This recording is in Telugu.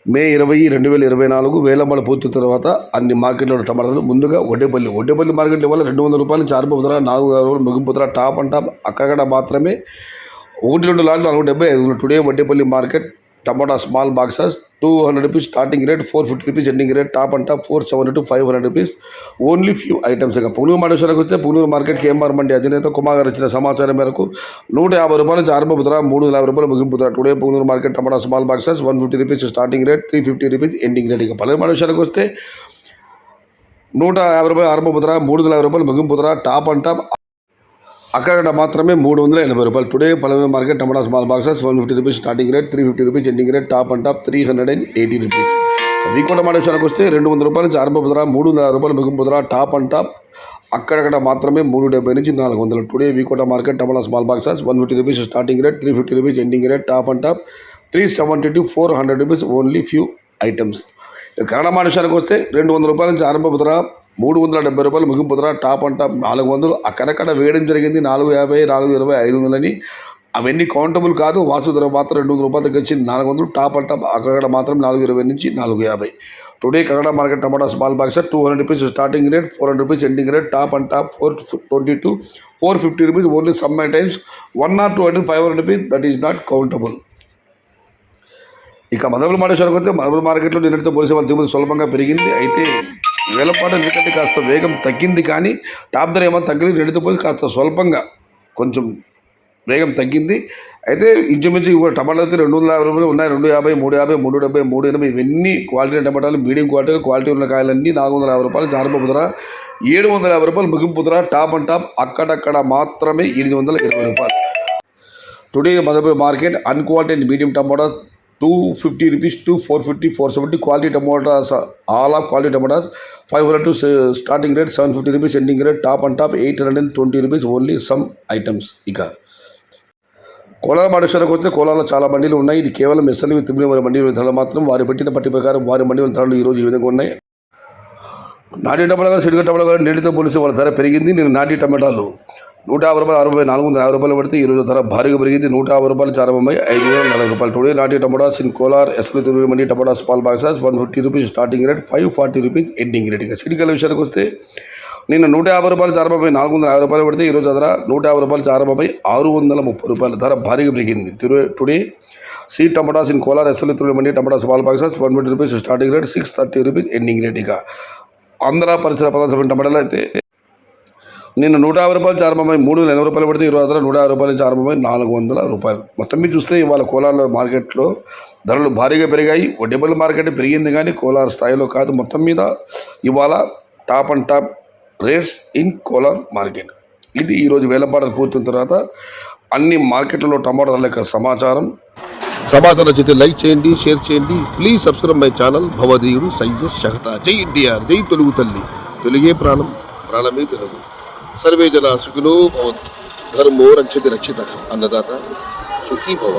మే 20, 2024 వేలంపాట పూర్తి తర్వాత అన్ని మార్కెట్లో టమాటాలు ముందుగా వడ్డేపల్లి మార్కెట్లో ఇవాళ 200 రూపాయల నుంచి ఆరంభ ధర, 400 రూపాయలు ముగింపు ధర, టాప్ అండ్ టాప్ అక్కడ మాత్రమే 1-2 లాట్లు 475. Today Vaddepalli market tomato small boxes 200 rupees starting rate, 450 rupees ending rate, top and top 470 to 500 rupees. Only few items. ఇక పునూరు మార్కెట్కి వస్తే పునూరు మార్కెట్ కేఎంఆర్ మండి అధినేత కుమార్ గారు ఇచ్చిన సమాచారం మేరకు 150 రూపాయల నుంచి ఆరంభ ధర, 350 రూపాయలు ముగింపు ధర. Today Punuru market tomato small boxes 150 rupees starting rate, 350 rupees ending rate. ఇక పల్లె మార్కెట్కి వస్తే 150 రూపాయలు ఆరంభ ధర, 350 రూపాయలు ముగింపు ధర, టాప్ అండ్ టాప్ అక్కడ మాత్రమే 380 రూపాయలు. టుడే పల్లె market tomato small boxes 150 rupees starting rate, 350 rupees ending rate, top and top 380 rupees. V Kota మార్కెట్కి వస్తే 200 రూపాయల నుంచి ఆరంభ ధర, 300 రూపాయలు ముగింపు ధర, టాప్ అండ్ టాప్ అక్కడక్కడ మాత్రమే 370 నుంచి 400. Today V Kota market tomato small boxes 150 rupees starting rate, 350 rupees ending rate, top and top 370 to 400 rupees. Only few items. Kannada మార్కెట్కి వస్తే 200 రూపాయల నుంచి ఆరంభ ధర, 370 రూపాయలు ముగింపు ధర, టాప్ అండ్ టాప్ 400. అక్కడక్కడ వేయడం జరిగింది 450, 420, 500 అని. అవన్నీ కౌంటబుల్ కాదు. వాసు ధర మాత్రం 200 రూపాయలు తగ్గించి 400, టాప్ అండ్ టాప్ అక్కడ మాత్రం 420 నుంచి 450. Today Kannada market tomato small box 200 rupees starting rate, 400 rupees ending rate, top and top 420 to 450 rupees. Only some times 1 or 2 items 500 rupees. That is not countable. ఇక మదనపల్లి మార్కెట్కి వస్తే మదనపల్లి మార్కెట్లో నిన్నటితో పోలిసే వాళ్ళ దిగుమతి స్వల్పంగా పెరిగింది. అయితే వేలంపాట నిన్నటి కాస్త వేగం తగ్గింది, కానీ టాప్ ధర ఏమో తగ్గింది. నిన్నటితో పోలిసి కాస్త స్వల్పంగా కొంచెం వేగం తగ్గింది. అయితే ఇంచుమించు ఇప్పుడు టమాటాలు అయితే 250 రూపాయలు ఉన్నాయి. 250, 350, 370, 380 ఇవన్నీ క్వాలిటీ టమాటాలు. మీడియం క్వాలిటీ ఉన్న కాయలన్నీ 450 రూపాయలు ఆరంభ ధర, 750 రూపాయలు ముగింపు ధర, టాప్ అండ్ టాప్ అక్కడక్కడ మాత్రమే 820 రూపాయలు. Today Madanapalle market unquality and medium tomatoes 250 rupees to 450, 470. Quality tomatoes all of quality tomatoes 500 to starting rate, 750 rupees ending rate, top and top 820 rupees. Only some items. ఇక కోలార్ మార్కెట్కి వస్తే కోలార్లో చాలా మండీలు ఉన్నాయి. ఇది కేవలం ఎస్ఎల్వి తిరుమల మండీల ధరలు మాత్రం. వారి పెట్టిన పట్టి ప్రకారం వారి మండీల ధరలు ఈరోజు ఈ విధంగా ఉన్నాయి. నాటి టమాటా గారు, సిడిగ టమాటా గారు నీటితో పోలిసి వాళ్ళ ధర పెరిగింది. నేను నాటి టమాటాలు 150 రూపాయలు 60, 450 రూపాయలు పడితే ఈరోజు ధర భారీగా పెరిగింది. 150 రూపాయలు ఆరంభమై 540 రూపాయలు. టుడే నాటి tomatoes in Kolar SLV Tirumala mandi tomato small boxes 150 rupees starting rate, 540 rupees ending rate. ఇక సిడికల విషయానికి వస్తే నిన్న 150 రూపాయలు ఆరంభమై 450 రూపాయలు పడితే ఈరోజు ధర 150 రూపాయలు ఆరంభమై 630 రూపాయలు. ధర భారీగా పెరిగింది. Today seed tomatoes in Kolar SLV Tirumala mandi tomato small boxes 150 rupees starting rate, 630 rupees ending rate. ఇక ఆంధ్ర పరిసర ప్రాంతాల టమాటాలు అయితే నిన్న 150 రూపాయలు ఆరంభమై 380 రూపాయలు పడితే ఈరోజు ధర 150 రూపాయల నుంచి ఆరంభమై 400 రూపాయలు. మొత్తం మీద చూస్తే ఇవాళ కోలార్లో మార్కెట్లో ధరలు భారీగా పెరిగాయి. వడ్డేపల్లి మార్కెట్ పెరిగింది, కానీ కోలార్ స్థాయిలో కాదు. మొత్తం మీద ఇవాళ top and top rates in Kolar market. ఇది ఈరోజు వేలంపాటలు పూర్తయిన తర్వాత అన్ని మార్కెట్లలో టమాటా ధరల యొక్క సమాచారం నచ్చితే లైక్ చేయండి, షేర్ చేయండి. Please subscribe my channel. భవదీయుడు సయ్యద్ షహతా. జై ఎన్టీఆర్, జై తెలుగు తల్లి. తెలుగే ప్రాణం, ప్రాణమే తెలుగు. సర్వే జన సుఖినో భవంతు. ధర్మో రక్షతి రక్షిత. అన్నదాత సుఖీ భవ.